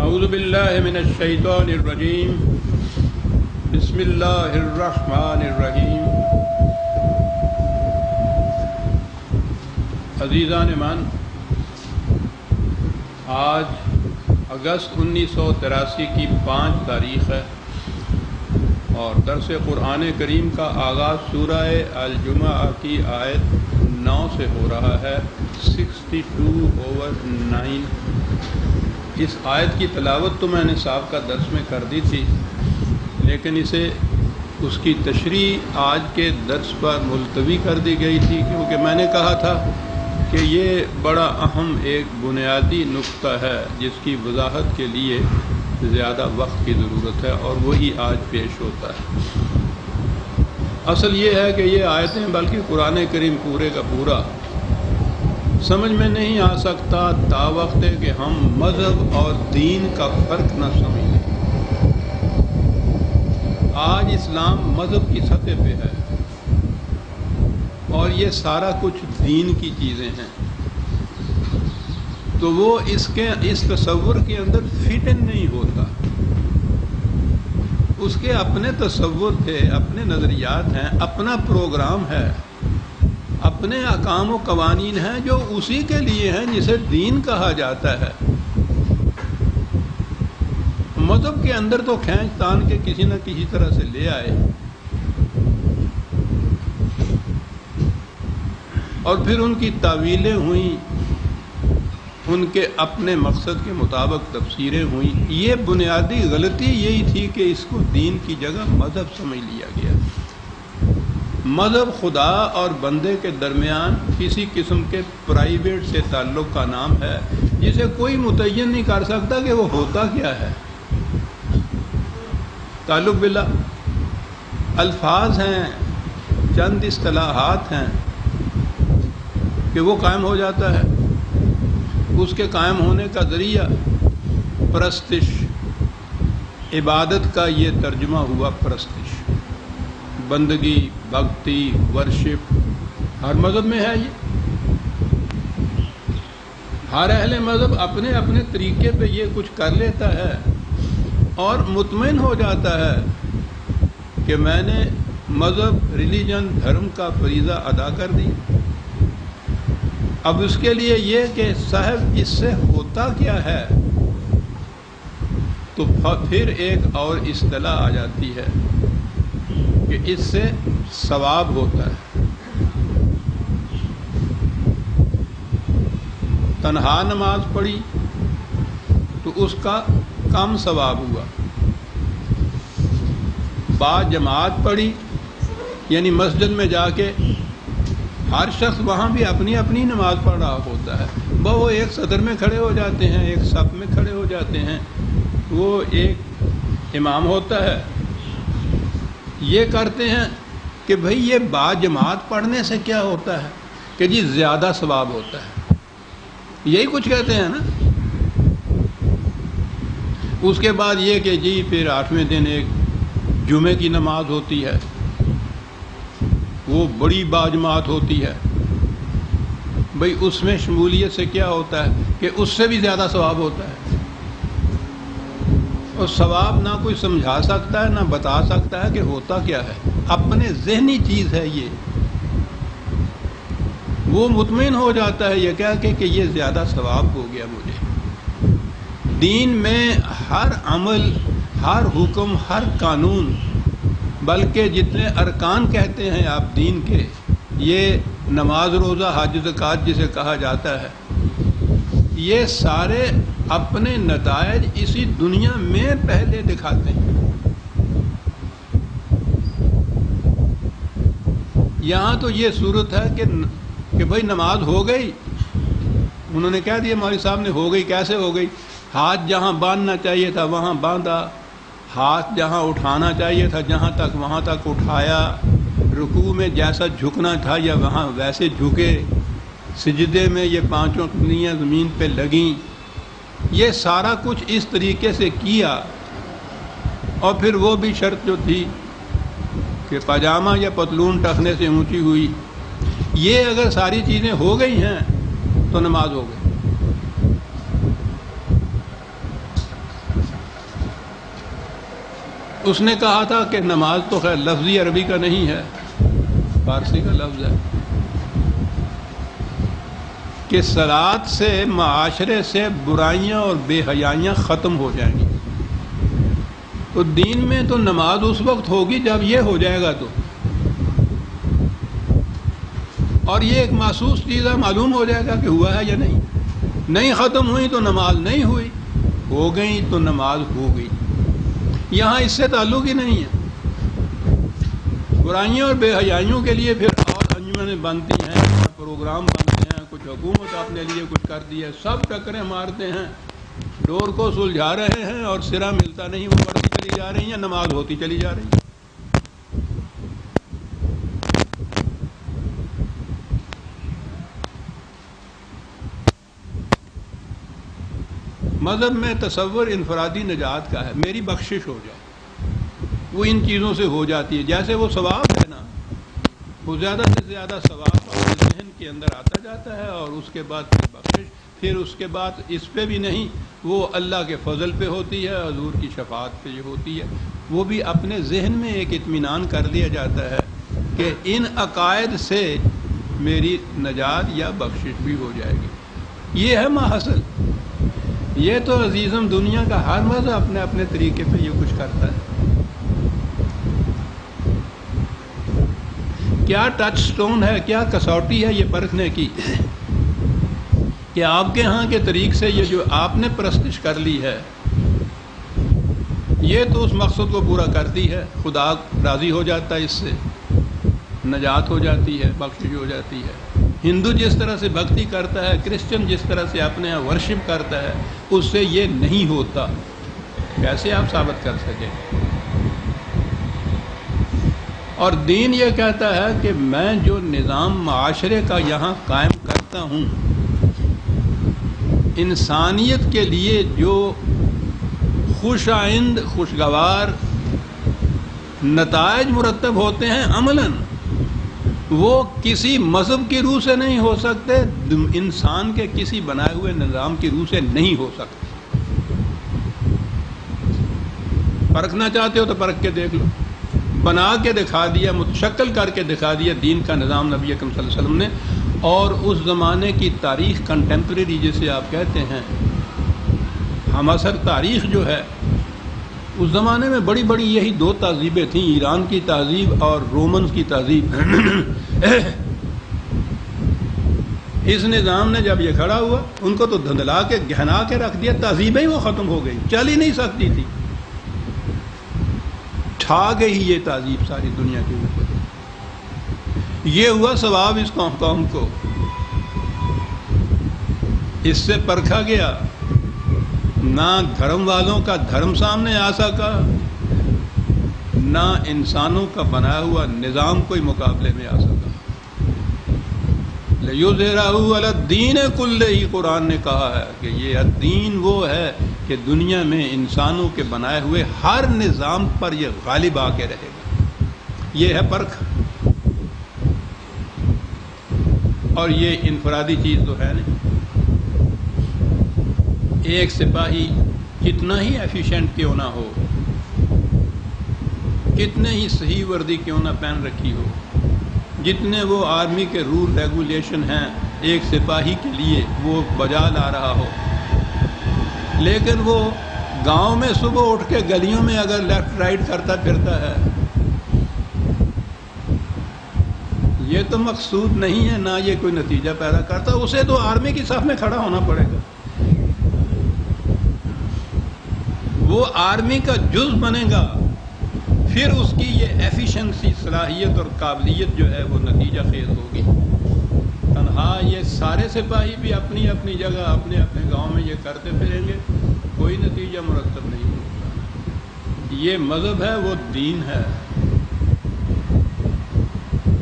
اعوذ باللہ من الشیطان الرجیم بسم اللہ الرحمن الرحیم۔ عزیزان من، آج اگست 1983 کی 5 تاریخ ہے اور درس قرآن کریم کا آغاز سورہ الجمعہ کی آیت 9 سے ہو رہا ہے، 62/9۔ اس آیت کی تلاوت تو میں نے سابقہ درس میں کر دی تھی، لیکن اس کی تشریح آج کے درس پر ملتوی کر دی گئی تھی، کیونکہ میں نے کہا تھا کہ یہ بڑا اہم ایک بنیادی نقطہ ہے جس کی وضاحت کے لیے زیادہ وقت کی ضرورت ہے، اور وہی آج پیش ہوتا ہے۔ اصل یہ ہے کہ یہ آیتیں بلکہ قرآن کریم پورے کا پورا سمجھ میں نہیں آ سکتا تا وقت ہے کہ ہم مذہب اور دین کا فرق نہ سمجھ لیں۔ آج اسلام مذہب کی سطح پہ ہے اور یہ سارا کچھ دین کی چیزیں ہیں، تو وہ اس تصور کے اندر فٹ ان نہیں ہوتا۔ اس کے اپنے تصور تھے، اپنے نظریات ہیں، اپنا پروگرام ہے، اپنے احکام و قوانین ہیں جو اسی کے لیے ہیں جسے دین کہا جاتا ہے۔ مذہب کے اندر تو کھینچ تان کے کسی نہ کسی طرح سے لے آئے اور پھر ان کی تعویلیں ہوئیں، ان کے اپنے مقصد کے مطابق تفسیریں ہوئیں۔ یہ بنیادی غلطی یہی تھی کہ اس کو دین کی جگہ مذہب سمجھ لیا گیا۔ مذہب خدا اور بندے کے درمیان کسی قسم کے پرائیویٹ سے تعلق کا نام ہے جسے کوئی متعین نہیں کر سکتا کہ وہ ہوتا کیا ہے۔ تعلق باللہ الفاظ ہیں، چند اصطلاحات ہیں کہ وہ قائم ہو جاتا ہے۔ اس کے قائم ہونے کا ذریعہ پرستش، عبادت کا یہ ترجمہ ہوا پرستش، بندگی، بھکتی، ورشپ، ہر مذہب میں ہے یہ۔ ہر اہل مذہب اپنے اپنے طریقے پہ یہ کچھ کر لیتا ہے اور مطمئن ہو جاتا ہے کہ میں نے مذہب، ریلیجن، دھرم کا فریضہ ادا کر دی۔ اب اس کے لیے یہ کہ صاحب اس سے ہوتا کیا ہے، تو پھر ایک اور اصطلاح آ جاتی ہے کہ اس سے ثواب ہوتا ہے۔ تنہا نماز پڑھی تو اس کا کم ثواب ہوا، با جماعت پڑھی یعنی مسجد میں جا کے ہر شخص وہاں بھی اپنی اپنی نماز پڑھ رہا ہوتا ہے، وہ ایک صدر میں کھڑے ہو جاتے ہیں، ایک صف میں کھڑے ہو جاتے ہیں، وہ ایک امام ہوتا ہے۔ یہ کرتے ہیں کہ بھئی یہ با جماعت پڑھنے سے کیا ہوتا ہے کہ جی زیادہ ثواب ہوتا ہے، یہی کچھ کہتے ہیں نا۔ اس کے بعد یہ کہ جی پھر 8ویں دن ایک جمعے کی نماز ہوتی ہے، وہ بڑی باجماعت ہوتی ہے۔ بھئی اس میں شمولیت سے کیا ہوتا ہے کہ اس سے بھی زیادہ ثواب ہوتا ہے، اور ثواب نہ کوئی سمجھا سکتا ہے نہ بتا سکتا ہے کہ ہوتا کیا ہے، اپنے ذہنی چیز ہے یہ۔ وہ مطمئن ہو جاتا ہے یہ کہہ کے کہ یہ زیادہ ثواب ہو گیا مجھے۔ دین میں ہر عمل، ہر حکم، ہر قانون، بلکہ جتنے ارکان کہتے ہیں آپ دین کے، یہ نماز، روزہ، حج، زکوٰۃ جسے کہا جاتا ہے، یہ سارے اپنے نتائج اسی دنیا میں پہلے دکھاتے ہیں۔ یہاں تو یہ صورت ہے کہ بھائی نماز ہو گئی، انہوں نے کہہ دیا مولوی صاحب نے ہو گئی، کیسے ہو گئی؟ ہاتھ جہاں باندھنا چاہیے تھا وہاں باندھا، ہاتھ جہاں اٹھانا چاہیے تھا جہاں تک وہاں تک اٹھایا، رکوع میں جیسا جھکنا تھا یا وہاں ویسے جھکے، سجدے میں یہ 5 انگلیاں زمین پہ لگیں، یہ سارا کچھ اس طریقے سے کیا۔ اور پھر وہ بھی شرط جو تھی کہ پاجامہ یا پتلون ٹخنے سے اونچی ہوئی، یہ اگر ساری چیزیں ہو گئی ہیں تو نماز ہو گئی۔ اس نے کہا تھا کہ نماز تو خیر لفظی عربی کا نہیں ہے، فارسی کا لفظ ہے، کہ صلاۃ سے معاشرے سے برائیاں اور بے حیائیاں ختم ہو جائیں گی۔ تو دین میں تو نماز اس وقت ہوگی جب یہ ہو جائے گا، تو اور یہ ایک محسوس چیز ہے، معلوم ہو جائے گا کہ ہوا ہے یا نہیں۔ نہیں ختم ہوئی تو نماز نہیں ہوئی، ہو گئی تو نماز ہو گئی۔ یہاں اس سے تعلق ہی نہیں ہے۔ برائیوں اور بے حیائیوں کے لیے پھر اور انجمنیں بنتی ہیں، پروگرام بنتے ہیں، کچھ حکومت اپنے لیے کچھ کرتی ہے، سب ٹکریں مارتے ہیں، ڈور کو سلجھا رہے ہیں اور سرا ملتا نہیں، وہ بڑھتی چلی جا رہی ہیں، نماز ہوتی چلی جا رہی ہے۔ مذہب میں تصور انفرادی نجات کا ہے، میری بخشش ہو جائے، وہ ان چیزوں سے ہو جاتی ہے۔ جیسے وہ ثواب ہے نا، وہ زیادہ سے زیادہ ثواب اپنے ذہن کے اندر آتا جاتا ہے، اور اس کے بعد پھر بخشش، پھر اس کے بعد اس پہ بھی نہیں، وہ اللہ کے فضل پہ ہوتی ہے، حضور کی شفاعت پہ یہ ہوتی ہے۔ وہ بھی اپنے ذہن میں ایک اطمینان کر دیا جاتا ہے کہ ان عقائد سے میری نجات یا بخشش بھی ہو جائے گی۔ یہ ہے ماحصل۔ یہ تو عزیزم دنیا کا ہر مذہب اپنے اپنے طریقے پہ یہ کچھ کرتا ہے۔ کیا ٹچ سٹون ہے، کیا کسوٹی ہے یہ پرکھنے کی کہ آپ کے ہاں کے طریق سے یہ جو آپ نے پرستش کر لی ہے، یہ تو اس مقصد کو پورا کرتی ہے، خدا راضی ہو جاتا ہے، اس سے نجات ہو جاتی ہے، بخشش ہو جاتی ہے۔ ہندو جس طرح سے بھکتی کرتا ہے، کرسچن جس طرح سے اپنے یہاں ورشپ کرتا ہے، اس سے یہ نہیں ہوتا۔ کیسے آپ ثابت کر سکیں؟ اور دین یہ کہتا ہے کہ میں جو نظام معاشرے کا یہاں قائم کرتا ہوں، انسانیت کے لیے جو خوش آئند خوشگوار نتائج مرتب ہوتے ہیں عملاً، وہ کسی مذہب کی روح سے نہیں ہو سکتے، انسان کے کسی بنائے ہوئے نظام کی روح سے نہیں ہو سکتے۔ پرکھنا چاہتے ہو تو پرکھ کے دیکھ لو، بنا کے دکھا دیا، متشکل کر کے دکھا دیا دین کا نظام نبی اکرم صلی اللہ علیہ وسلم نے۔ اور اس زمانے کی تاریخ کنٹمپریری جسے آپ کہتے ہیں، ہم اثر تاریخ جو ہے، اس زمانے میں بڑی بڑی یہی دو تہذیبیں تھیں، ایران کی تہذیب اور رومنز کی تہذیب۔ اس نظام نے جب یہ کھڑا ہوا، ان کو تو دھندلا کے گہنا کے رکھ دیا، تہذیبیں ہی وہ ختم ہو گئی، چل ہی نہیں سکتی تھی، ٹھا گئی یہ تہذیب ساری دنیا کے اوپر۔ یہ ہوا ثواب اس قوم کو، اس سے پرکھا گیا، نہ دھرم والوں کا دھرم سامنے آ سکا، نہ انسانوں کا بنایا ہوا نظام کوئی مقابلے میں آ سکا۔ لِيُظْهِرَهُ عَلَى الدِّينِ كُلِّهِ، قرآن نے کہا ہے کہ یہ دین وہ ہے کہ دنیا میں انسانوں کے بنائے ہوئے ہر نظام پر یہ غالب آ کے رہے گا۔ یہ ہے پرکھ، اور یہ انفرادی چیز تو ہے نہیں۔ ایک سپاہی کتنا ہی ایفیشینٹ کیوں نہ ہو، کتنے ہی صحیح وردی کیوں نہ پہن رکھی ہو، جتنے وہ آرمی کے رول ریگولیشن ہیں ایک سپاہی کے لیے وہ بجا لا رہا ہو، لیکن وہ گاؤں میں صبح اٹھ کے گلیوں میں اگر لیفٹ رائٹ کرتا پھرتا ہے، یہ تو مقصود نہیں ہے، نہ یہ کوئی نتیجہ پیدا کرتا، اسے تو آرمی کی صف میں کھڑا ہونا پڑے گا، وہ آرمی کا جز بنے گا، پھر اس کی یہ ایفیشنسی، صلاحیت اور قابلیت جو ہے وہ نتیجہ خیز ہوگی۔ تنہا یہ سارے سپاہی بھی اپنی اپنی جگہ اپنے اپنے گاؤں میں یہ کرتے پھریں گے، کوئی نتیجہ مرتب نہیں ہوگا۔ یہ مذہب ہے، وہ دین ہے۔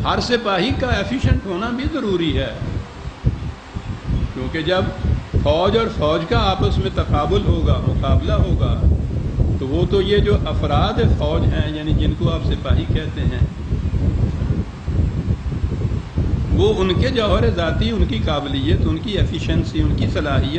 ہر سپاہی کا ایفیشنٹ ہونا بھی ضروری ہے، کیونکہ جب فوج اور فوج کا آپس میں تقابل ہوگا، مقابلہ ہوگا، تو وہ تو یہ جو افراد فوج ہیں، یعنی جن کو آپ سپاہی کہتے ہیں، وہ ان کے جوہر ذاتی، ان کی قابلیت، ان کی ایفیشنسی، ان کی صلاحیت